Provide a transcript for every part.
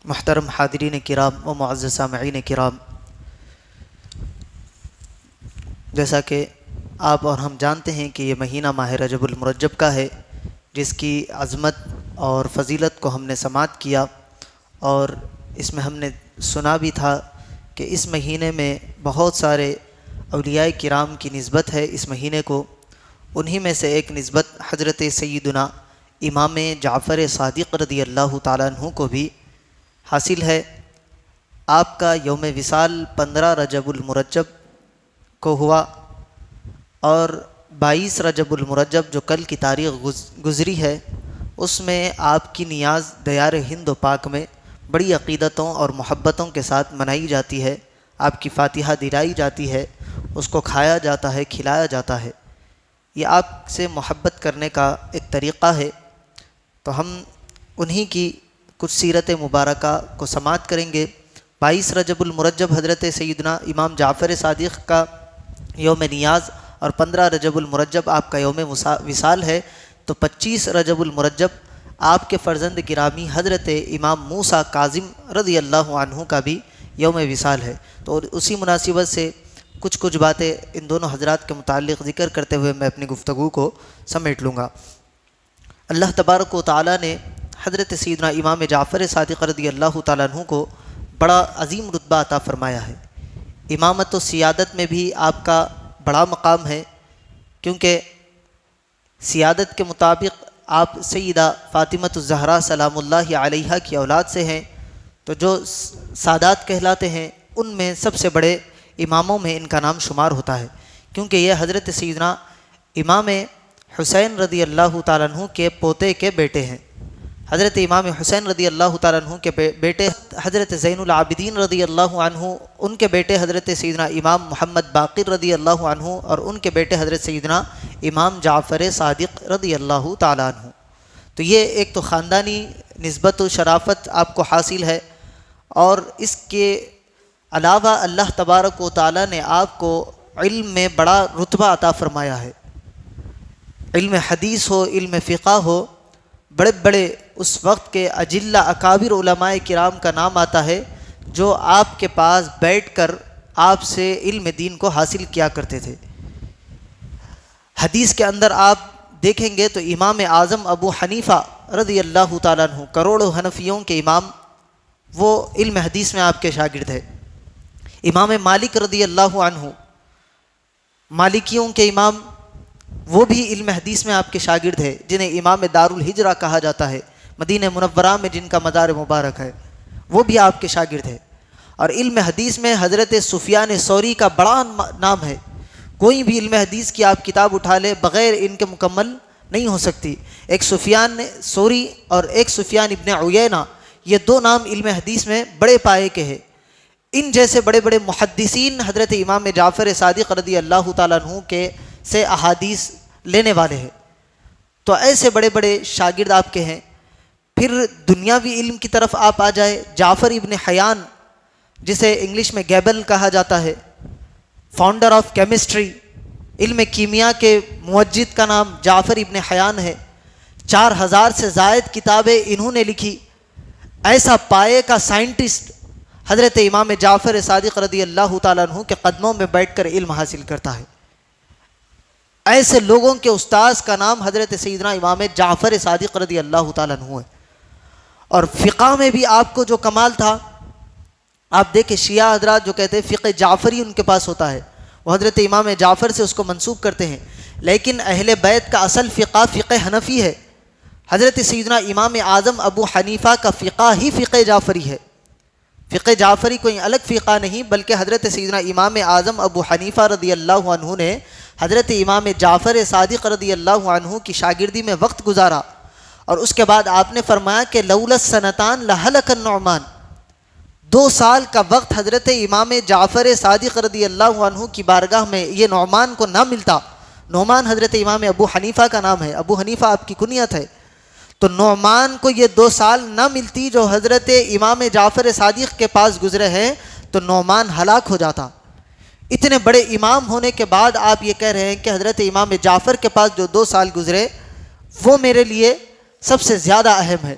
محترم حاضرین کرام و معزز سامعین کرام، جیسا کہ آپ اور ہم جانتے ہیں کہ یہ مہینہ ماہ رجب المرجب کا ہے، جس کی عظمت اور فضیلت کو ہم نے سماعت کیا، اور اس میں ہم نے سنا بھی تھا کہ اس مہینے میں بہت سارے اولیاء کرام کی نسبت ہے اس مہینے کو۔ انہی میں سے ایک نسبت حضرت سیدنا امام جعفر صادق رضی اللہ تعالیٰ عنہ کو بھی حاصل ہے۔ آپ کا یوم وصال 15 رجب المرجب کو ہوا، اور 22 رجب المرجب جو کل کی تاریخ گزری ہے، اس میں آپ کی نیاز دیار ہند و پاک میں بڑی عقیدتوں اور محبتوں کے ساتھ منائی جاتی ہے۔ آپ کی فاتحہ دلائی جاتی ہے، اس کو کھایا جاتا ہے، کھلایا جاتا ہے۔ یہ آپ سے محبت کرنے کا ایک طریقہ ہے۔ تو ہم انہی کی کچھ سیرت مبارکہ کو سماعت کریں گے۔ 22 رجب المرجب حضرت سیدنا امام جعفر صادق کا یوم نیاز، اور 15 رجب المرجب آپ کا یوم وصال ہے۔ تو 25 رجب المرجب آپ کے فرزند گرامی حضرت امام موسیٰ کاظم رضی اللہ عنہ کا بھی یوم وصال ہے۔ تو اسی مناسبت سے کچھ باتیں ان دونوں حضرات کے متعلق ذکر کرتے ہوئے میں اپنی گفتگو کو سمیٹ لوں گا۔ اللہ تبارک و تعالیٰ نے حضرت سیدنا امام جعفر صادق رضی اللہ تعالیٰ عنہ کو بڑا عظیم رتبہ عطا فرمایا ہے۔ امامت و سیادت میں بھی آپ کا بڑا مقام ہے، کیونکہ سیادت کے مطابق آپ سیدہ فاطمۃ الزہرا سلام اللہ علیہا کی اولاد سے ہیں، تو جو سادات کہلاتے ہیں ان میں سب سے بڑے اماموں میں ان کا نام شمار ہوتا ہے، کیونکہ یہ حضرت سیدنا امام حسین رضی اللہ تعالیٰ عنہ کے پوتے کے بیٹے ہیں۔ حضرت امام حسین رضی اللہ تعالیٰ عنہ کے بیٹے حضرت زین العابدین رضی اللہ عنہ، ان کے بیٹے حضرت سیدنا امام محمد باقر رضی اللہ عنہ، اور ان کے بیٹے حضرت سیدنا امام جعفر صادق رضی اللہ تعالیٰ عنہ۔ تو یہ ایک تو خاندانی نسبت و شرافت آپ کو حاصل ہے، اور اس کے علاوہ اللہ تبارک و تعالیٰ نے آپ کو علم میں بڑا رتبہ عطا فرمایا ہے۔ علم حدیث ہو، علم فقہ ہو، بڑے بڑے اس وقت کے اجلہ اکابر علماء کرام کا نام آتا ہے، جو آپ کے پاس بیٹھ کر آپ سے علم دین کو حاصل کیا کرتے تھے۔ حدیث کے اندر آپ دیکھیں گے تو امام اعظم ابو حنیفہ رضی اللہ تعالیٰ عنہ، کروڑوں حنفیوں کے امام، وہ علم حدیث میں آپ کے شاگرد ہے۔ امام مالک رضی اللہ عنہ، مالکیوں کے امام، وہ بھی علم حدیث میں آپ کے شاگرد ہے، جنہیں امام دار الہجرہ کہا جاتا ہے، مدینہ منورہ میں جن کا مزار مبارک ہے، وہ بھی آپ کے شاگرد ہے۔ اور علم حدیث میں حضرت سفیان ثوری کا بڑا نام ہے۔ کوئی بھی علم حدیث کی آپ کتاب اٹھا لے، بغیر ان کے مکمل نہیں ہو سکتی۔ ایک سفیان ثوری اور ایک سفیان ابن عیینہ، یہ دو نام علم حدیث میں بڑے پائے کے ہیں۔ ان جیسے بڑے بڑے محدثین حضرت امام جعفر صادق رضی اللہ تعالیٰ عنہ کے سے احادیث لینے والے ہیں۔ تو ایسے بڑے بڑے شاگرد آپ کے ہیں۔ پھر دنیاوی علم کی طرف آپ آ جائے، جعفر ابن حیان، جسے انگلش میں گیبل کہا جاتا ہے، فاؤنڈر آف کیمسٹری، علم کیمیا کے موجد کا نام جعفر ابن حیان ہے۔ 4000 سے زائد کتابیں انہوں نے لکھی۔ ایسا پائے کا سائنٹسٹ حضرت امام جعفر صادق رضی اللہ تعالیٰ عنہ کے قدموں میں بیٹھ کر علم حاصل کرتا ہے۔ ایسے لوگوں کے استاذ کا نام حضرت سیدنا امام جعفر صادق رضی اللہ تعالیٰ عنہ ہے۔ اور فقہ میں بھی آپ کو جو کمال تھا، آپ دیکھیں شیعہ حضرات جو کہتے ہیں فقہ جعفری ان کے پاس ہوتا ہے، وہ حضرت امام جعفر سے اس کو منسوب کرتے ہیں، لیکن اہل بیت کا اصل فقہ فقہ حنفی ہے۔ حضرت سیدنا امام اعظم ابو حنیفہ کا فقہ ہی فقہ جعفری ہے۔ فقہ جعفری کوئی الگ فقہ نہیں، بلکہ حضرت سیدنا امام اعظم ابو حنیفہ رضی اللہ عنہ نے حضرت امام جعفر صادق رضی اللہ عنہ کی شاگردی میں وقت گزارا، اور اس کے بعد آپ نے فرمایا کہ لولا السنتان لہلک النعمان۔ 2 سال کا وقت حضرت امام جعفر صادق رضی اللہ عنہ کی بارگاہ میں یہ نعمان کو نہ ملتا۔ نعمان حضرت امام ابو حنیفہ کا نام ہے، ابو حنیفہ آپ کی کنیت ہے۔ تو نعمان کو یہ 2 سال نہ ملتی جو حضرت امام جعفر صادق کے پاس گزرے ہیں، تو نعمان ہلاک ہو جاتا۔ اتنے بڑے امام ہونے کے بعد آپ یہ کہہ رہے ہیں کہ حضرت امام جعفر کے پاس جو 2 سال گزرے وہ میرے لیے سب سے زیادہ اہم ہے۔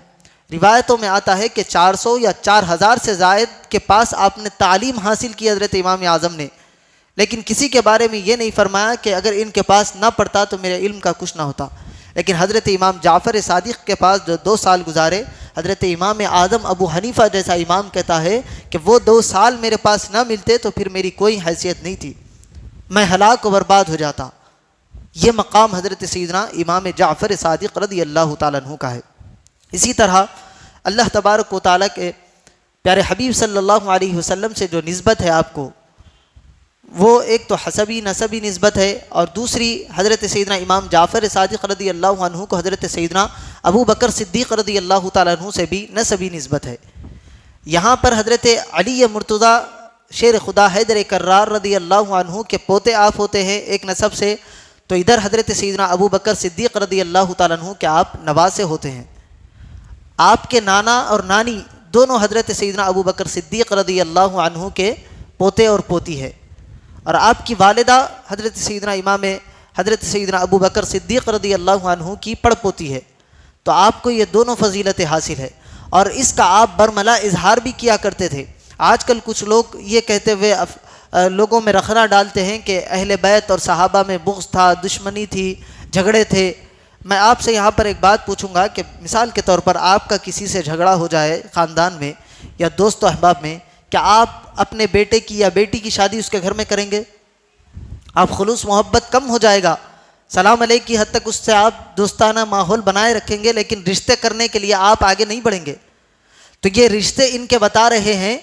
روایتوں میں آتا ہے کہ 400 یا 4000 سے زائد کے پاس آپ نے تعلیم حاصل کی حضرت امام اعظم نے، لیکن کسی کے بارے میں یہ نہیں فرمایا کہ اگر ان کے پاس نہ پڑھتا تو میرے علم کا کچھ نہ ہوتا۔ لیکن حضرت امام جعفر صادق کے پاس جو 2 سال گزارے، حضرت امام اعظم ابو حنیفہ جیسا امام کہتا ہے کہ وہ 2 سال میرے پاس نہ ملتے تو پھر میری کوئی حیثیت نہیں تھی، میں ہلاک و برباد ہو جاتا۔ یہ مقام حضرت سیدنا امام جعفر صادق رضی اللہ تعالیٰ عنہ کا ہے۔ اسی طرح اللہ تبارک و تعالیٰ کے پیارے حبیب صلی اللہ علیہ وسلم سے جو نسبت ہے آپ کو، وہ ایک تو حسبی نسبی نسبت ہے، اور دوسری حضرت سیدنا امام جعفر صادق رضی اللہ عنہ کو حضرت سیدنا ابو بکر صدیق رضی اللہ تعالیٰ عنہ سے بھی نسبی نسبت ہے۔ یہاں پر حضرت علی مرتضیٰ شیر خدا حیدر کرار رضی اللہ عنہ کے پوتے آپ ہوتے ہیں ایک نسب سے، تو ادھر حضرت سیدنا ابو بکر صدیق رضی اللہ تعالیٰ عنہ کے آپ نواسے ہوتے ہیں۔ آپ کے نانا اور نانی دونوں حضرت سیدنا ابو بکر صدیق رضی اللہ عنہ کے پوتے اور پوتی ہے، اور آپ کی والدہ حضرت سیدنا ابو بکر صدیق رضی اللہ عنہ کی پڑ پوتی ہے۔ تو آپ کو یہ دونوں فضیلتیں حاصل ہے، اور اس کا آپ برملا اظہار بھی کیا کرتے تھے۔ آج کل کچھ لوگ یہ کہتے ہوئے لوگوں میں رخنہ ڈالتے ہیں کہ اہل بیت اور صحابہ میں بغض تھا، دشمنی تھی، جھگڑے تھے۔ میں آپ سے یہاں پر ایک بات پوچھوں گا کہ مثال کے طور پر آپ کا کسی سے جھگڑا ہو جائے خاندان میں یا دوست و احباب میں، کیا آپ اپنے بیٹے کی یا بیٹی کی شادی اس کے گھر میں کریں گے؟ آپ خلوص محبت کم ہو جائے گا، سلام علیک کی حد تک اس سے آپ دوستانہ ماحول بنائے رکھیں گے، لیکن رشتے کرنے کے لیے آپ آگے نہیں بڑھیں گے۔ تو یہ رشتے ان کے بتا رہے ہیں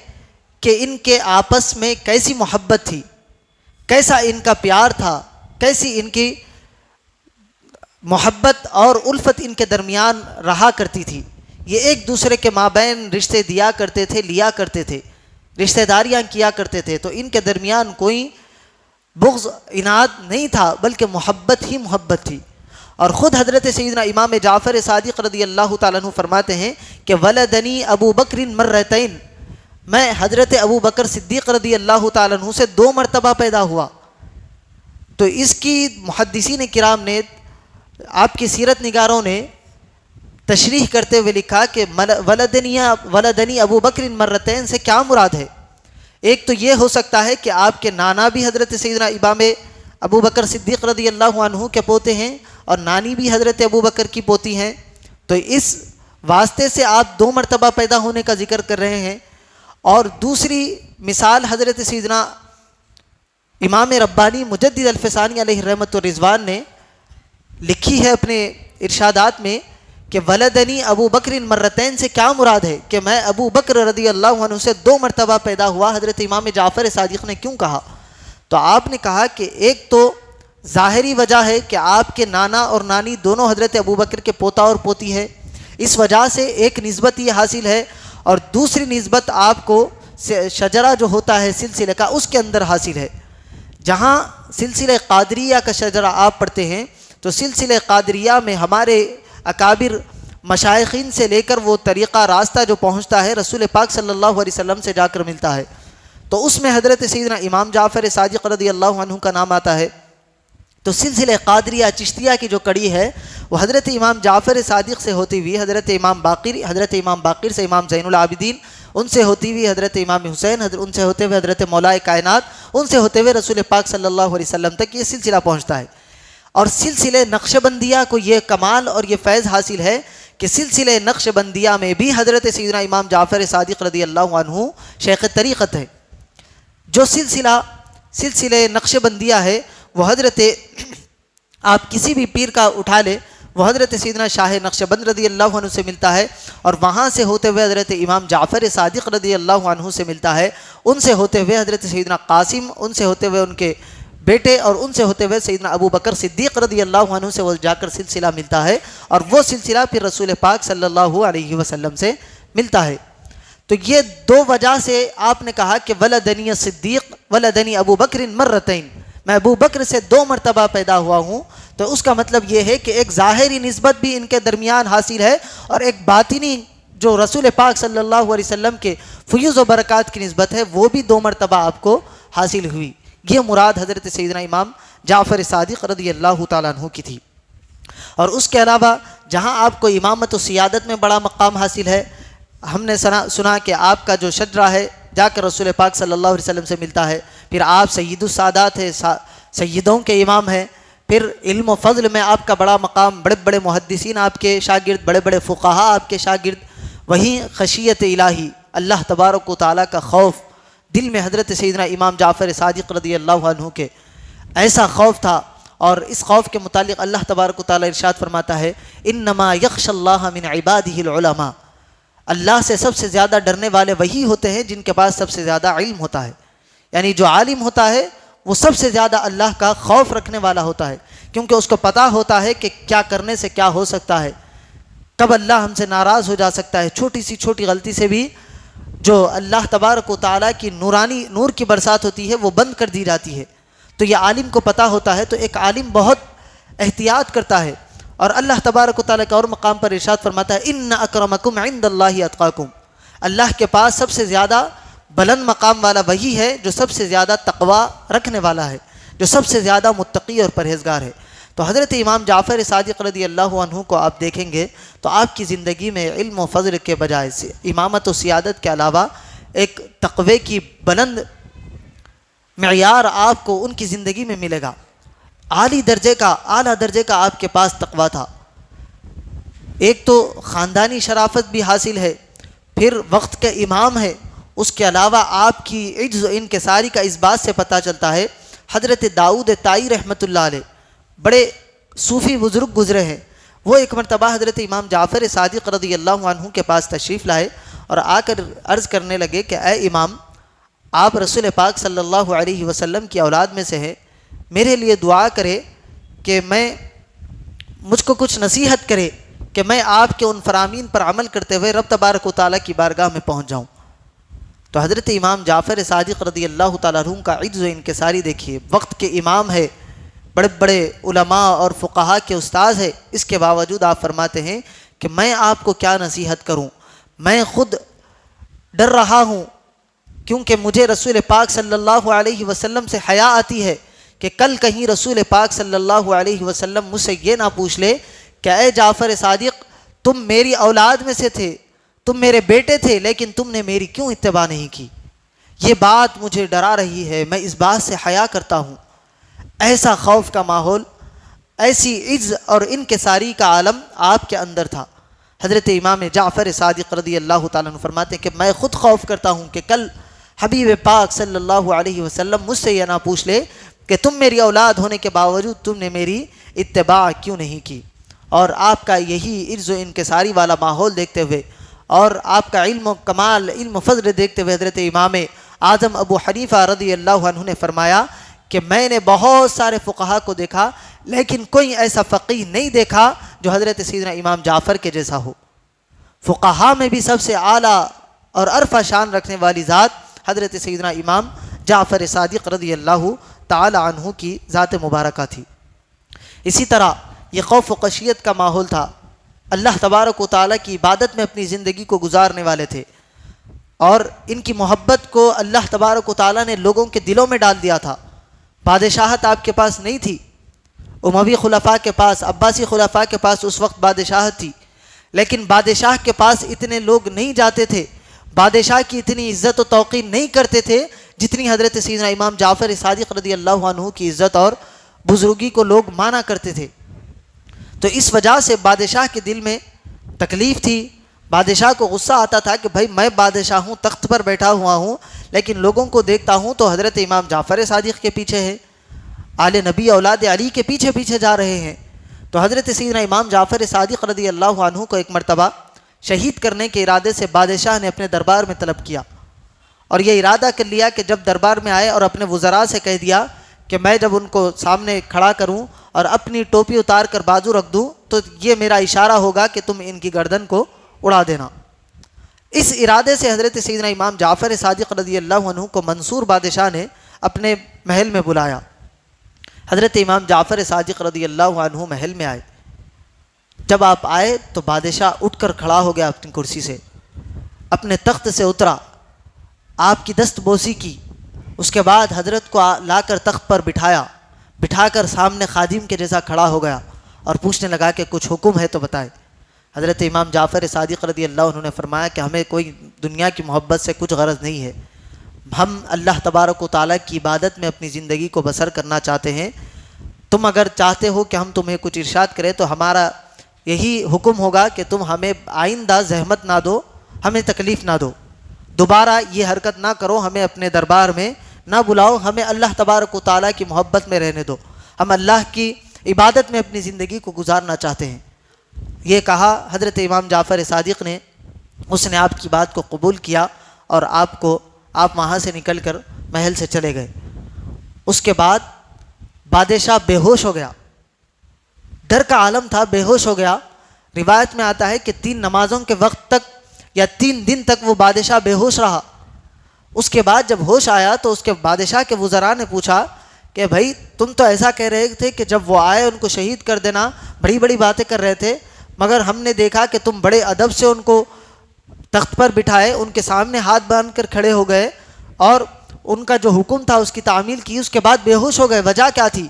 کہ ان کے آپس میں کیسی محبت تھی، کیسا ان کا پیار تھا، کیسی ان کی محبت اور الفت ان کے درمیان رہا کرتی تھی۔ یہ ایک دوسرے کے مابین رشتے دیا کرتے تھے، لیا کرتے تھے، رشتہ داریاں کیا کرتے تھے، تو ان کے درمیان کوئی بغض عناد نہیں تھا، بلکہ محبت ہی محبت تھی۔ اور خود حضرت سیدنا امام جعفر صادق رضی اللہ تعالیٰ عنہ فرماتے ہیں کہ ولدنی ابو بکر مرتین، میں حضرت ابو بکر صدیق رضی اللہ تعالیٰ عنہ سے 2 مرتبہ پیدا ہوا۔ تو اس کی محدثین کرام نے، آپ کی سیرت نگاروں نے تشریح کرتے ہوئے لکھا کہ ولدنی ابو بکر مرتین سے کیا مراد ہے؟ ایک تو یہ ہو سکتا ہے کہ آپ کے نانا بھی حضرت سیدنا امام ابو بکر صدیق رضی اللہ عنہ کے پوتے ہیں اور نانی بھی حضرت ابو بکر کی پوتی ہیں، تو اس واسطے سے آپ 2 مرتبہ پیدا ہونے کا ذکر کر رہے ہیں۔ اور دوسری مثال حضرت سیدنا امام ربانی مجدد الفسانی علیہ رحمت و رضوان نے لکھی ہے اپنے ارشادات میں کہ ولدنی ابو بکر مرتین سے کیا مراد ہے کہ میں ابو بکر رضی اللہ عنہ سے 2 مرتبہ پیدا ہوا، حضرت امام جعفر صادق نے کیوں کہا؟ تو آپ نے کہا کہ ایک تو ظاہری وجہ ہے کہ آپ کے نانا اور نانی دونوں حضرت ابو بکر کے پوتا اور پوتی ہے، اس وجہ سے ایک نسبت یہ حاصل ہے، اور دوسری نسبت آپ کو شجرہ جو ہوتا ہے سلسلے کا اس کے اندر حاصل ہے۔ جہاں سلسلہ قادریہ کا شجرہ آپ پڑھتے ہیں تو سلسلہ قادریہ میں ہمارے اکابر مشائخین سے لے کر وہ طریقہ راستہ جو پہنچتا ہے رسول پاک صلی اللہ علیہ وسلم سے جا کر ملتا ہے، تو اس میں حضرت سیدنا امام جعفر صادق رضی اللہ عنہ کا نام آتا ہے۔ تو سلسلہ قادریہ چشتیہ کی جو کڑی ہے وہ حضرت امام جعفر صادق سے ہوتی ہوئی حضرت امام باقر سے امام زین العابدین، ان سے ہوتی ہوئی حضرت امام حسین، ان سے ہوتے ہوئے حضرت مولا کائنات، ان سے ہوتے ہوئے رسول پاک صلی اللہ علیہ وسلم تک یہ سلسلہ پہنچتا ہے۔ اور سلسلہ نقشبندیہ کو یہ کمال اور یہ فیض حاصل ہے کہ سلسلہ نقشبندیہ میں بھی حضرت سیدنا امام جعفر صادق رضی اللہ عنہ شیخ طریقت ہے۔ جو سلسلہ نقشبندیہ ہے وہ حضرت، آپ کسی بھی پیر کا اٹھا لے، وہ حضرت سیدنا شاہ نقشبند رضی اللہ عنہ سے ملتا ہے، اور وہاں سے ہوتے ہوئے حضرت امام جعفر صادق رضی اللہ عنہ سے ملتا ہے، ان سے ہوتے ہوئے حضرت سیدنا قاسم، ان سے ہوتے ہوئے ان کے بیٹے، اور ان سے ہوتے ہوئے سیدنا ابو بکر صدیق رضی اللہ عنہ سے وہ جا کر سلسلہ ملتا ہے، اور وہ سلسلہ پھر رسول پاک صلی اللہ علیہ وسلم سے ملتا ہے۔ تو یہ 2 وجہ سے آپ نے کہا کہ ولدنی صدیق ولدنی ابو بکر مرتین، میں ابو بکر سے 2 مرتبہ پیدا ہوا ہوں، تو اس کا مطلب یہ ہے کہ ایک ظاہری نسبت بھی ان کے درمیان حاصل ہے، اور ایک باطنی جو رسول پاک صلی اللہ علیہ وسلم کے فیوز و برکات کی نسبت ہے وہ بھی 2 مرتبہ آپ کو حاصل ہوئی۔ یہ مراد حضرت سیدنا امام جعفر صادق رضی اللہ تعالیٰ عنہ کی تھی۔ اور اس کے علاوہ جہاں آپ کو امامت و سیادت میں بڑا مقام حاصل ہے، ہم نے سنا کہ آپ کا جو شجرہ ہے جا کر رسول پاک صلی اللہ علیہ وسلم سے ملتا ہے، پھر آپ سید السادات ہیں، سیدوں کے امام ہیں، پھر علم و فضل میں آپ کا بڑا مقام، بڑے بڑے محدثین آپ کے شاگرد، بڑے بڑے فقہاء آپ کے شاگرد، وہیں خشیت الہی اللہ تبارک و تعالیٰ کا خوف دل میں حضرت سیدنا امام جعفر صادق رضی اللہ عنہ کے ایسا خوف تھا، اور اس خوف کے متعلق اللہ تبارک و تعالیٰ ارشاد فرماتا ہے انما یخشی اللہ من عبادہ العلماء، اللہ سے سب سے زیادہ ڈرنے والے وہی ہوتے ہیں جن کے پاس سب سے زیادہ علم ہوتا ہے، یعنی جو عالم ہوتا ہے وہ سب سے زیادہ اللہ کا خوف رکھنے والا ہوتا ہے، کیونکہ اس کو پتہ ہوتا ہے کہ کیا کرنے سے کیا ہو سکتا ہے، کب اللہ ہم سے ناراض ہو جا سکتا ہے، چھوٹی سی چھوٹی غلطی سے بھی جو اللہ تبارک و تعالیٰ کی نور کی برسات ہوتی ہے وہ بند کر دی جاتی ہے، تو یہ عالم کو پتہ ہوتا ہے، تو ایک عالم بہت احتیاط کرتا ہے۔ اور اللہ تبارک و تعالیٰ کا اور مقام پر ارشاد فرماتا ہے ان اکرمکم عند اللہ اتقاکم، اللہ کے پاس سب سے زیادہ بلند مقام والا وہی ہے جو سب سے زیادہ تقوی رکھنے والا ہے، جو سب سے زیادہ متقی اور پرہیزگار ہے۔ تو حضرت امام جعفر صادق رضی اللہ عنہ کو آپ دیکھیں گے تو آپ کی زندگی میں علم و فضل کے بجائے سے امامت و سیادت کے علاوہ ایک تقوی کی بلند معیار آپ کو ان کی زندگی میں ملے گا، اعلیٰ درجے کا آپ کے پاس تقوی تھا۔ ایک تو خاندانی شرافت بھی حاصل ہے، پھر وقت کے امام ہے، اس کے علاوہ آپ کی عجز و انکساری کا اس بات سے پتہ چلتا ہے حضرت داؤد طائی رحمۃ اللہ علیہ بڑے صوفی بزرگ گزرے ہیں، وہ ایک مرتبہ حضرت امام جعفر صادق رضی اللہ عنہ کے پاس تشریف لائے اور آ کر عرض کرنے لگے کہ اے امام، آپ رسول پاک صلی اللہ علیہ وسلم کی اولاد میں سے ہیں، میرے لیے دعا کرے کہ مجھ کو کچھ نصیحت کرے کہ میں آپ کے ان فرامین پر عمل کرتے ہوئے رب تبارک و تعالیٰ کی بارگاہ میں پہنچ جاؤں۔ تو حضرت امام جعفر صادق رضی اللہ تعالیٰ عنہ کا عجز و انکساری دیکھیے، وقت کے امام ہے، بڑے بڑے علماء اور فقہاء کے استاذ ہے، اس کے باوجود آپ فرماتے ہیں کہ میں آپ کو کیا نصیحت کروں، میں خود ڈر رہا ہوں، کیونکہ مجھے رسول پاک صلی اللہ علیہ وسلم سے حیا آتی ہے کہ کل کہیں رسول پاک صلی اللہ علیہ وسلم مجھ سے یہ نہ پوچھ لے کہ اے جعفر صادق، تم میری اولاد میں سے تھے، تم میرے بیٹے تھے، لیکن تم نے میری کیوں اتباع نہیں کی؟ یہ بات مجھے ڈرا رہی ہے، میں اس بات سے حیا کرتا ہوں۔ ایسا خوف کا ماحول، ایسی عز اور انکساری کا عالم آپ کے اندر تھا۔ حضرت امام جعفر صادق رضی اللہ تعالیٰ عنہ فرماتے ہیں کہ میں خود خوف کرتا ہوں کہ کل حبیب پاک صلی اللہ علیہ وسلم مجھ سے یہ نہ پوچھ لے کہ تم میری اولاد ہونے کے باوجود تم نے میری اتباع کیوں نہیں کی۔ اور آپ کا یہی عز و انکساری والا ماحول دیکھتے ہوئے اور آپ کا علم و کمال، علم و فضل دیکھتے ہوئے حضرت امام اعظم ابو حنیفہ رضی اللہ عنہ نے فرمایا کہ میں نے بہت سارے فقہاء کو دیکھا لیکن کوئی ایسا فقیہ نہیں دیکھا جو حضرت سیدنا امام جعفر کے جیسا ہو۔ فقہاء میں بھی سب سے اعلیٰ اور عرفہ شان رکھنے والی ذات حضرت سیدنا امام جعفر صادق رضی اللہ تعالی عنہ کی ذات مبارکہ تھی۔ اسی طرح یہ خوف و خشیت کا ماحول تھا، اللہ تبارک و تعالیٰ کی عبادت میں اپنی زندگی کو گزارنے والے تھے، اور ان کی محبت کو اللہ تبارک و تعالیٰ نے لوگوں کے دلوں میں ڈال دیا تھا۔ بادشاہت آپ کے پاس نہیں تھی، اموی خلفاء کے پاس، عباسی خلفاء کے پاس اس وقت بادشاہت تھی، لیکن بادشاہ کے پاس اتنے لوگ نہیں جاتے تھے، بادشاہ کی اتنی عزت و توقیر نہیں کرتے تھے جتنی حضرت سیدنا امام جعفر صادق رضی اللہ عنہ کی عزت اور بزرگی کو لوگ مانا کرتے تھے۔ تو اس وجہ سے بادشاہ کے دل میں تکلیف تھی، بادشاہ کو غصہ آتا تھا کہ بھائی میں بادشاہ ہوں، تخت پر بیٹھا ہوا ہوں، لیکن لوگوں کو دیکھتا ہوں تو حضرت امام جعفر صادق کے پیچھے ہے، آل نبی اولاد علی کے پیچھے پیچھے جا رہے ہیں۔ تو حضرت سیدنا امام جعفر صادق رضی اللہ عنہ کو ایک مرتبہ شہید کرنے کے ارادے سے بادشاہ نے اپنے دربار میں طلب کیا، اور یہ ارادہ کر لیا کہ جب دربار میں آئے اور اپنے وزراء سے کہہ دیا کہ میں جب ان کو سامنے کھڑا کروں اور اپنی ٹوپی اتار کر بازو رکھ دوں تو یہ میرا اشارہ ہوگا کہ تم ان کی گردن کو اڑا دینا۔ اس ارادے سے حضرت سیدنا امام جعفر صادق رضی اللہ عنہ کو منصور بادشاہ نے اپنے محل میں بلایا۔ حضرت امام جعفر صادق رضی اللہ عنہ محل میں آئے، جب آپ آئے تو بادشاہ اٹھ کر کھڑا ہو گیا، اپنی کرسی سے اپنے تخت سے اترا، آپ کی دست بوسی کی، اس کے بعد حضرت کو لا کر تخت پر بٹھا کر سامنے خادم کے جیسا کھڑا ہو گیا اور پوچھنے لگا کہ کچھ حکم ہے تو بتائے۔ حضرت امام جعفر صادق رضی اللہ عنہ نے فرمایا کہ ہمیں کوئی دنیا کی محبت سے کچھ غرض نہیں ہے، ہم اللہ تبارک و تعالیٰ کی عبادت میں اپنی زندگی کو بسر کرنا چاہتے ہیں۔ تم اگر چاہتے ہو کہ ہم تمہیں کچھ ارشاد کریں تو ہمارا یہی حکم ہوگا کہ تم ہمیں آئندہ زحمت نہ دو، ہمیں تکلیف نہ دو، دوبارہ یہ حرکت نہ کرو، ہمیں اپنے دربار میں نہ بلاؤ، ہمیں اللہ تبارک و تعالیٰ کی محبت میں رہنے دو، ہم اللہ کی عبادت میں اپنی زندگی کو گزارنا چاہتے ہیں۔ یہ کہا حضرت امام جعفر صادق نے، اس نے آپ کی بات کو قبول کیا اور آپ وہاں سے نکل کر محل سے چلے گئے۔ اس کے بعد بادشاہ بے ہوش ہو گیا، ڈر کا عالم تھا، بے ہوش ہو گیا۔ روایت میں آتا ہے کہ 3 نمازوں کے وقت تک یا 3 دن تک وہ بادشاہ بے ہوش رہا۔ اس کے بعد جب ہوش آیا تو اس کے بادشاہ کے وزراء نے پوچھا کہ بھائی تم تو ایسا کہہ رہے تھے کہ جب وہ آئے ان کو شہید کر دینا، بڑی بڑی باتیں کر رہے تھے، مگر ہم نے دیکھا کہ تم بڑے ادب سے ان کو تخت پر بٹھائے، ان کے سامنے ہاتھ باندھ کر کھڑے ہو گئے اور ان کا جو حکم تھا اس کی تعمیل کی، اس کے بعد بے ہوش ہو گئے، وجہ کیا تھی؟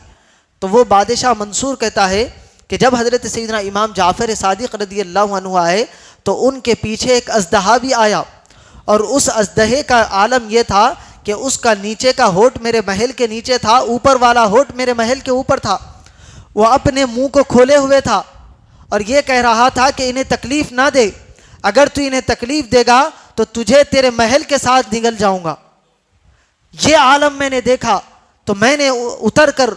تو وہ بادشاہ منصور کہتا ہے کہ جب حضرت سیدنا امام جعفر صادق رضی اللہ عنہ آئے تو ان کے پیچھے ایک اژدہا بھی آیا، اور اس اژدہے کا عالم یہ تھا کہ اس کا نیچے کا ہونٹ میرے محل کے نیچے تھا، اوپر والا ہونٹ میرے محل کے اوپر تھا۔ وہ اپنے منہ کو کھولے ہوئے تھا اور یہ کہہ رہا تھا کہ انہیں تکلیف نہ دے، اگر تو انہیں تکلیف دے گا تو تجھے تیرے محل کے ساتھ نگل جاؤں گا۔ یہ عالم میں نے دیکھا تو میں نے اتر کر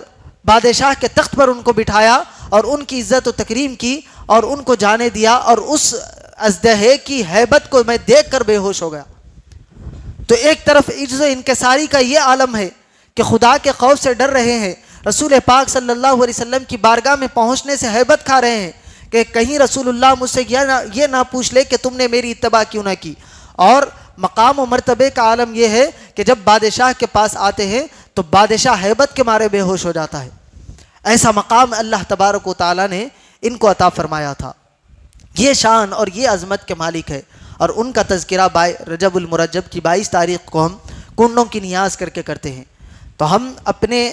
بادشاہ کے تخت پر ان کو بٹھایا اور ان کی عزت و تکریم کی اور ان کو جانے دیا، اور اس اژدہے کی ہیبت کو میں دیکھ کر بے ہوش ہو گیا۔ تو ایک طرف عجز و انکساری کا یہ عالم ہے کہ خدا کے خوف سے ڈر رہے ہیں، رسول پاک صلی اللہ علیہ وسلم کی بارگاہ میں پہنچنے سے ہیبت کھا رہے ہیں کہ کہیں رسول اللہ مجھ سے یہ نہ پوچھ لے کہ تم نے میری اتباع کیوں نہ کی۔ اور مقام و مرتبے کا عالم یہ ہے کہ جب بادشاہ کے پاس آتے ہیں تو بادشاہ ہیبت کے مارے بے ہوش ہو جاتا ہے۔ ایسا مقام اللہ تبارک و تعالیٰ نے ان کو عطا فرمایا تھا۔ یہ شان اور یہ عظمت کے مالک ہے، اور ان کا تذکرہ رجب المرجب کی 22 تاریخ کو ہم کنڈوں کی نیاز کر کے کرتے ہیں۔ تو ہم اپنے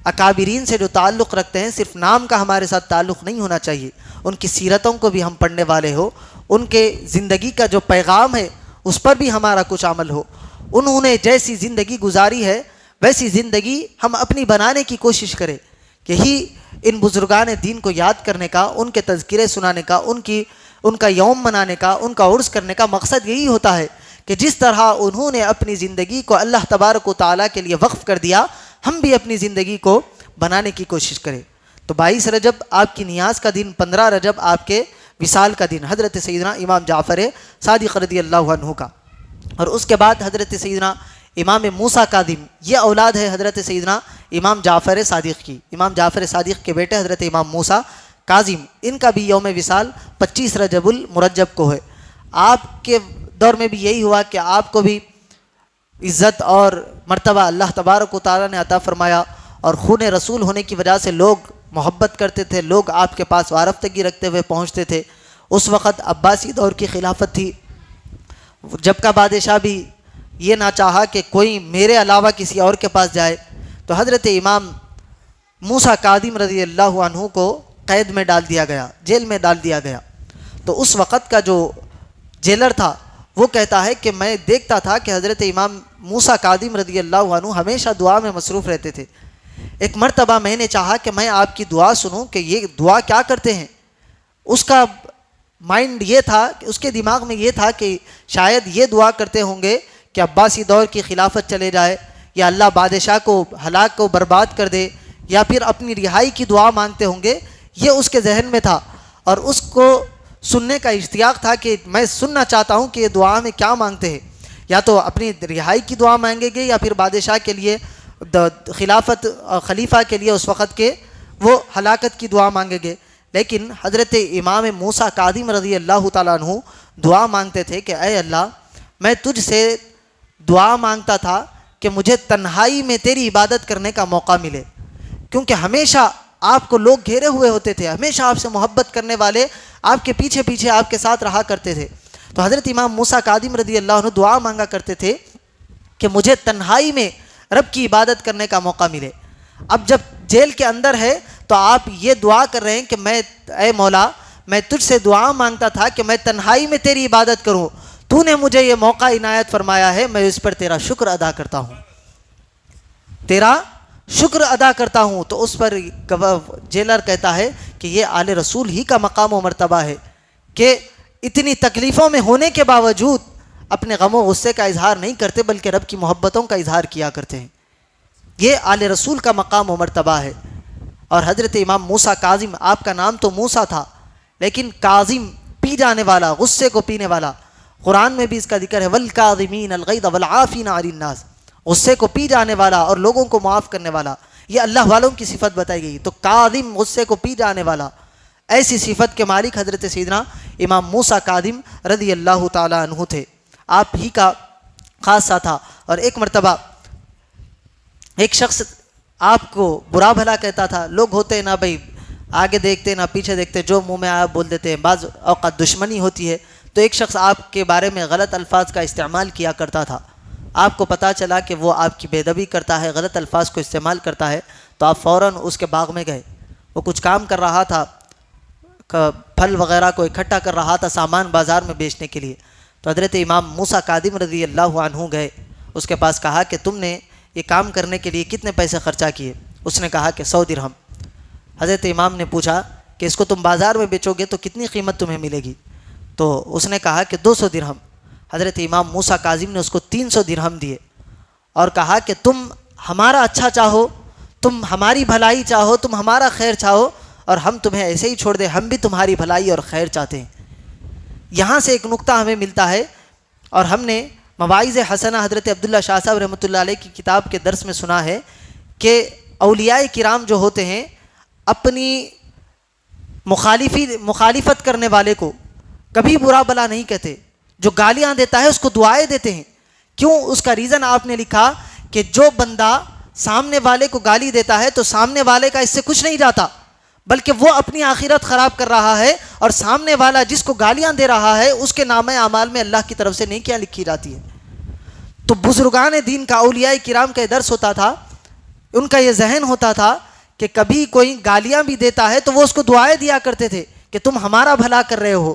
اکابرین سے جو تعلق رکھتے ہیں صرف نام کا ہمارے ساتھ تعلق نہیں ہونا چاہیے، ان کی سیرتوں کو بھی ہم پڑھنے والے ہو، ان کے زندگی کا جو پیغام ہے اس پر بھی ہمارا کچھ عمل ہو۔ انہوں نے جیسی زندگی گزاری ہے ویسی زندگی ہم اپنی بنانے کی کوشش کریں۔ یہی ان بزرگان دین کو یاد کرنے کا، ان کے تذکرے سنانے کا، ان کا یوم منانے کا، ان کا عرس کرنے کا مقصد یہی ہوتا ہے کہ جس طرح انہوں نے اپنی زندگی کو اللہ تبارک و تعالیٰ کے لیے وقف کر دیا، ہم بھی اپنی زندگی کو بنانے کی کوشش کریں۔ تو 22 رجب آپ کی نیاز کا دن، 15 رجب آپ کے وصال کا دن، حضرت سیدنا امام جعفر صادق رضی اللہ عنہ کا، اور اس کے بعد حضرت سیدنا امام موسیٰ کاظم، یہ اولاد ہے حضرت سیدنا امام جعفر صادق کی۔ امام جعفر صادق کے بیٹے حضرت امام موسیٰ کاظم، ان کا بھی یوم وصال 25 رجب المرجب کو ہے۔ آپ کے دور میں بھی یہی ہوا کہ آپ کو بھی عزت اور مرتبہ اللہ تبارک و تعالیٰ نے عطا فرمایا، اور خون رسول ہونے کی وجہ سے لوگ محبت کرتے تھے، لوگ آپ کے پاس وارفتگی رکھتے ہوئے پہنچتے تھے۔ اس وقت عباسی دور کی خلافت تھی، جب کا بادشاہ بھی یہ نہ چاہا کہ کوئی میرے علاوہ کسی اور کے پاس جائے، تو حضرت امام موسیٰ کاظم رضی اللہ عنہ کو قید میں ڈال دیا گیا، جیل میں ڈال دیا گیا۔ تو اس وقت کا جو جیلر تھا وہ کہتا ہے کہ میں دیکھتا تھا کہ حضرت امام موسیٰ کاظم رضی اللہ عنہ ہمیشہ دعا میں مصروف رہتے تھے۔ ایک مرتبہ میں نے چاہا کہ میں آپ کی دعا سنوں کہ یہ دعا کیا کرتے ہیں۔ اس کا مائنڈ یہ تھا کہ اس کے دماغ میں یہ تھا کہ شاید یہ دعا کرتے ہوں گے کہ عباسی دور کی خلافت چلے جائے، یا اللہ بادشاہ کو ہلاک کو برباد کر دے، یا پھر اپنی رہائی کی دعا مانگتے ہوں گے، یہ اس کے ذہن میں تھا، اور اس کو سننے کا اشتیاق تھا کہ میں سننا چاہتا ہوں کہ یہ دعا میں کیا مانگتے ہیں، یا تو اپنی رہائی کی دعا مانگیں گے یا پھر بادشاہ کے لیے خلافت خلیفہ کے لیے اس وقت کے وہ ہلاکت کی دعا مانگیں گے۔ لیکن حضرت امام موسیٰ کاظم رضی اللہ تعالیٰ عنہ دعا مانگتے تھے کہ اے اللہ، میں تجھ سے دعا مانگتا تھا کہ مجھے تنہائی میں تیری عبادت کرنے کا موقع ملے، کیونکہ ہمیشہ آپ کو لوگ گھیرے ہوئے ہوتے تھے، ہمیشہ آپ سے محبت کرنے والے آپ کے پیچھے پیچھے آپ کے ساتھ رہا کرتے تھے۔ تو حضرت امام موسیٰ کاظم رضی اللہ عنہ دعا مانگا کرتے تھے کہ مجھے تنہائی میں رب کی عبادت کرنے کا موقع ملے۔ اب جب جیل کے اندر ہے تو آپ یہ دعا کر رہے ہیں کہ میں اے مولا میں تجھ سے دعا مانگتا تھا کہ میں تنہائی میں تیری عبادت کروں، تو نے مجھے یہ موقع عنایت فرمایا ہے، میں اس پر تیرا شکر ادا کرتا ہوں، تیرا شکر ادا کرتا ہوں۔ تو اس پر جیلر کہتا ہے کہ یہ آل رسول ہی کا مقام و مرتبہ ہے کہ اتنی تکلیفوں میں ہونے کے باوجود اپنے غم و غصے کا اظہار نہیں کرتے بلکہ رب کی محبتوں کا اظہار کیا کرتے ہیں۔ یہ آل رسول کا مقام و مرتبہ ہے۔ اور حضرت امام موسیٰ کاظم، آپ کا نام تو موسیٰ تھا لیکن کاظم پی جانے والا، غصے کو پینے والا، قرآن میں بھی اس کا ذکر ہے والکاظمین الغیظ والعافین عن الناس، غصے کو پی جانے والا اور لوگوں کو معاف کرنے والا، یہ اللہ والوں کی صفت بتائی گئی۔ تو کاظم غصے کو پی جانے والا، ایسی صفت کے مالک حضرت سیدنا امام موسیٰ کاظم رضی اللہ تعالیٰ عنہ تھے، آپ ہی کا خاصہ تھا۔ اور ایک مرتبہ ایک شخص آپ کو برا بھلا کہتا تھا، لوگ ہوتے ہیں نہ بھائی آگے دیکھتے نہ پیچھے دیکھتے، جو منہ میں آیا بول دیتے ہیں، بعض اوقات دشمنی ہوتی ہے۔ تو ایک شخص آپ کے بارے میں غلط الفاظ کا استعمال کیا کرتا تھا، آپ کو پتہ چلا کہ وہ آپ کی بے ادبی کرتا ہے، غلط الفاظ کو استعمال کرتا ہے، تو آپ فوراً اس کے باغ میں گئے۔ وہ کچھ کام کر رہا تھا، پھل وغیرہ کو اکٹھا کر رہا تھا سامان بازار میں بیچنے کے لیے۔ تو حضرت امام موسیٰ کاظم رضی اللہ عنہ گئے، اس کے پاس کہا کہ تم نے یہ کام کرنے کے لیے کتنے پیسے خرچہ کیے؟ اس نے کہا کہ 100 درہم۔ حضرت امام نے پوچھا کہ اس کو تم بازار میں بیچو گے تو کتنی قیمت تمہیں ملے گی؟ تو اس نے کہا کہ 200 درہم۔ حضرت امام موسیٰ کاظم نے اس کو 300 درہم دیے اور کہا کہ تم ہمارا اچھا چاہو، تم ہماری بھلائی چاہو، تم ہمارا خیر چاہو اور ہم تمہیں ایسے ہی چھوڑ دیں، ہم بھی تمہاری بھلائی اور خیر چاہتے ہیں۔ یہاں سے ایک نقطہ ہمیں ملتا ہے، اور ہم نے مواعظ حسنہ حضرت عبداللہ شاہ صاحب رحمۃ اللہ علیہ کی کتاب کے درس میں سنا ہے کہ اولیاء کرام جو ہوتے ہیں اپنی مخالفت کرنے والے کو کبھی برا بلا نہیں کہتے، جو گالیاں دیتا ہے اس کو دعائیں دیتے ہیں۔ کیوں؟ اس کا ریزن آپ نے لکھا کہ جو بندہ سامنے والے کو گالی دیتا ہے تو سامنے والے کا اس سے کچھ نہیں جاتا، بلکہ وہ اپنی آخرت خراب کر رہا ہے، اور سامنے والا جس کو گالیاں دے رہا ہے اس کے نامہ اعمال میں اللہ کی طرف سے نیکیاں لکھی جاتی ہیں۔ تو بزرگان دین کا، اولیاء کرام کا درس ہوتا تھا، ان کا یہ ذہن ہوتا تھا کہ کبھی کوئی گالیاں بھی دیتا ہے تو وہ اس کو دعائیں دیا کرتے تھے کہ تم ہمارا بھلا کر رہے ہو،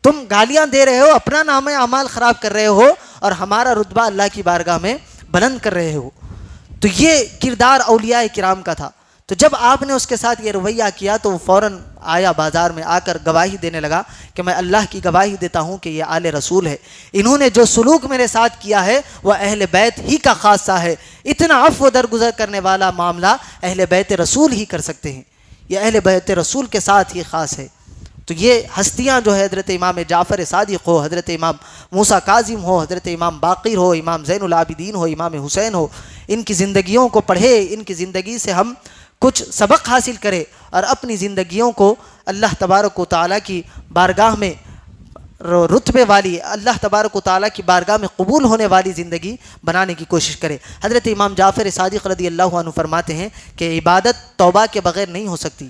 تم گالیاں دے رہے ہو، اپنا نامہ اعمال خراب کر رہے ہو اور ہمارا رتبہ اللہ کی بارگاہ میں بلند کر رہے ہو۔ تو یہ کردار اولیاء کرام کا تھا۔ تو جب آپ نے اس کے ساتھ یہ رویہ کیا تو وہ فوراً آیا بازار میں، آ کر گواہی دینے لگا کہ میں اللہ کی گواہی دیتا ہوں کہ یہ آل رسول ہے، انہوں نے جو سلوک میرے ساتھ کیا ہے وہ اہل بیت ہی کا خاصہ ہے، اتنا عفو درگزر کرنے والا معاملہ اہل بیت رسول ہی کر سکتے ہیں، یہ اہل بیت رسول کے ساتھ ہی خاص ہے۔ تو یہ ہستیاں جو ہے حضرت امام جعفر صادق ہو، حضرت امام موسیٰ کاظم ہو، حضرت امام باقر ہو، امام زین العابدین ہو، امام حسین ہو، ان کی زندگیوں کو پڑھے، ان کی زندگی سے ہم کچھ سبق حاصل کرے اور اپنی زندگیوں کو اللہ تبارک و تعالیٰ کی بارگاہ میں رتبے والی، اللہ تبارک و تعالیٰ کی بارگاہ میں قبول ہونے والی زندگی بنانے کی کوشش کرے۔ حضرت امام جعفر صادق رضی اللہ عنہ فرماتے ہیں کہ عبادت توبہ کے بغیر نہیں ہو سکتی،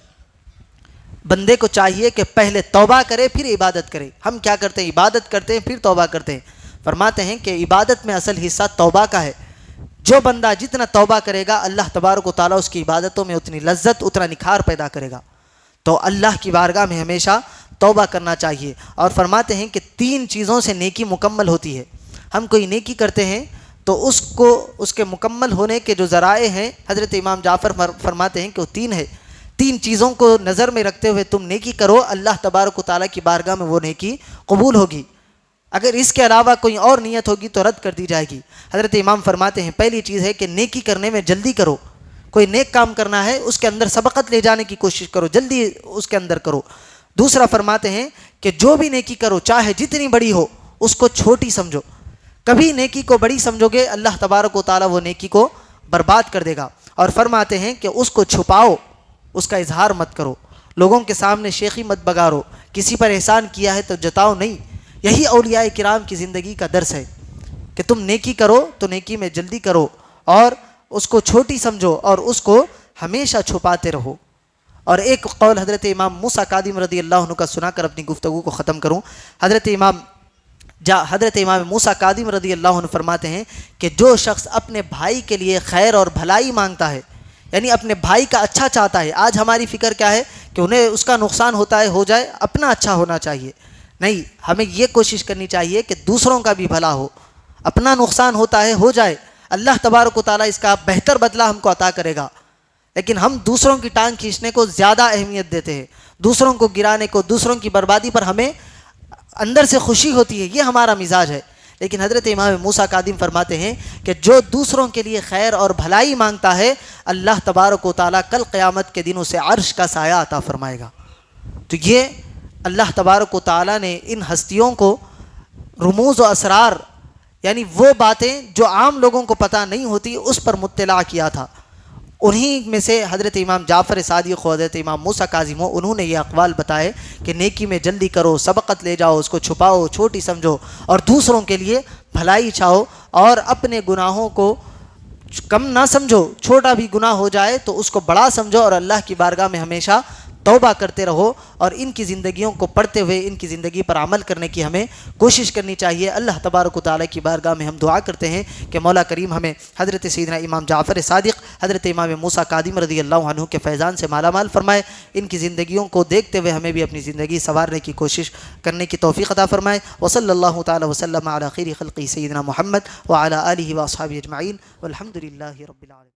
بندے کو چاہیے کہ پہلے توبہ کرے پھر عبادت کرے۔ ہم کیا کرتے ہیں؟ عبادت کرتے ہیں پھر توبہ کرتے ہیں۔ فرماتے ہیں کہ عبادت میں اصل حصہ توبہ کا ہے، جو بندہ جتنا توبہ کرے گا اللہ تبارک و تعالیٰ اس کی عبادتوں میں اتنی لذت، اتنا نکھار پیدا کرے گا۔ تو اللہ کی بارگاہ میں ہمیشہ توبہ کرنا چاہیے۔ اور فرماتے ہیں کہ 3 چیزوں سے نیکی مکمل ہوتی ہے۔ ہم کوئی نیکی کرتے ہیں تو اس کے مکمل ہونے کے جو ذرائع ہیں حضرت امام جعفر فرماتے ہیں کہ وہ 3 ہے۔ 3 چیزوں کو نظر میں رکھتے ہوئے تم نیکی کرو، اللہ تبارک و تعالیٰ کی بارگاہ میں وہ نیکی قبول ہوگی، اگر اس کے علاوہ کوئی اور نیت ہوگی تو رد کر دی جائے گی۔ حضرت امام فرماتے ہیں پہلی چیز ہے کہ نیکی کرنے میں جلدی کرو، کوئی نیک کام کرنا ہے اس کے اندر سبقت لے جانے کی کوشش کرو، جلدی اس کے اندر کرو۔ دوسرا فرماتے ہیں کہ جو بھی نیکی کرو چاہے جتنی بڑی ہو اس کو چھوٹی سمجھو، کبھی نیکی کو بڑی سمجھو گے اللہ تبارک و تعالیٰ وہ نیکی کو برباد کر دے گا۔ اور فرماتے ہیں کہ اس کو چھپاؤ، اس کا اظہار مت کرو، لوگوں کے سامنے شیخی مت بگارو، کسی پر احسان کیا ہے تو جتاؤ نہیں۔ یہی اولیاء کرام کی زندگی کا درس ہے کہ تم نیکی کرو تو نیکی میں جلدی کرو اور اس کو چھوٹی سمجھو اور اس کو ہمیشہ چھپاتے رہو۔ اور ایک قول حضرت امام موسیٰ کاظم رضی اللہ عنہ کا سنا کر اپنی گفتگو کو ختم کروں۔ حضرت امام موسیٰ کاظم رضی اللہ عنہ فرماتے ہیں کہ جو شخص اپنے بھائی کے لیے خیر اور بھلائی مانگتا ہے، یعنی اپنے بھائی کا اچھا چاہتا ہے. آج ہماری فکر کیا ہے کہ انہیں اس کا نقصان ہوتا ہے ہو جائے, اپنا اچھا ہونا چاہیے. نہیں, ہمیں یہ کوشش کرنی چاہیے کہ دوسروں کا بھی بھلا ہو. اپنا نقصان ہوتا ہے ہو جائے, اللہ تبارک و تعالیٰ اس کا بہتر بدلہ ہم کو عطا کرے گا. لیکن ہم دوسروں کی ٹانگ کھینچنے کو زیادہ اہمیت دیتے ہیں, دوسروں کو گرانے کو, دوسروں کی بربادی پر ہمیں اندر سے خوشی ہوتی ہے, یہ ہمارا مزاج ہے. لیکن حضرت امام موسیٰ کاظم فرماتے ہیں کہ جو دوسروں کے لیے خیر اور بھلائی مانگتا ہے, اللہ تبارک و تعالیٰ کل قیامت کے دن اسے عرش کا سایہ عطا فرمائے گا. تو یہ اللہ تبارک و تعالیٰ نے ان ہستیوں کو رموز و اسرار, یعنی وہ باتیں جو عام لوگوں کو پتہ نہیں ہوتی, اس پر مطلع کیا تھا. انہی میں سے حضرت امام جعفر صادق و حضرت امام موسیٰ کاظم انہوں نے یہ اقوال بتائے کہ نیکی میں جلدی کرو, سبقت لے جاؤ, اس کو چھپاؤ, چھوٹی سمجھو, اور دوسروں کے لیے بھلائی چاہو, اور اپنے گناہوں کو کم نہ سمجھو. چھوٹا بھی گناہ ہو جائے تو اس کو بڑا سمجھو, اور اللہ کی بارگاہ میں ہمیشہ توبہ کرتے رہو. اور ان کی زندگیوں کو پڑھتے ہوئے ان کی زندگی پر عمل کرنے کی ہمیں کوشش کرنی چاہیے. اللہ تبارک و تعالیٰ کی بارگاہ میں ہم دعا کرتے ہیں کہ مولا کریم ہمیں حضرت سیدنا امام جعفر صادق, حضرت امام موسیٰ کاظم رضی اللہ عنہ کے فیضان سے مالا مال فرمائے. ان کی زندگیوں کو دیکھتے ہوئے ہمیں بھی اپنی زندگی سنوارنے کی کوشش کرنے کی توفیق عطا فرمائے. وصلی اللہ تعالی وسلم علی خیر خلقی سیدنا محمد وعلی آلہ واصحابہ اجمعین والحمد للہ رب العالمین.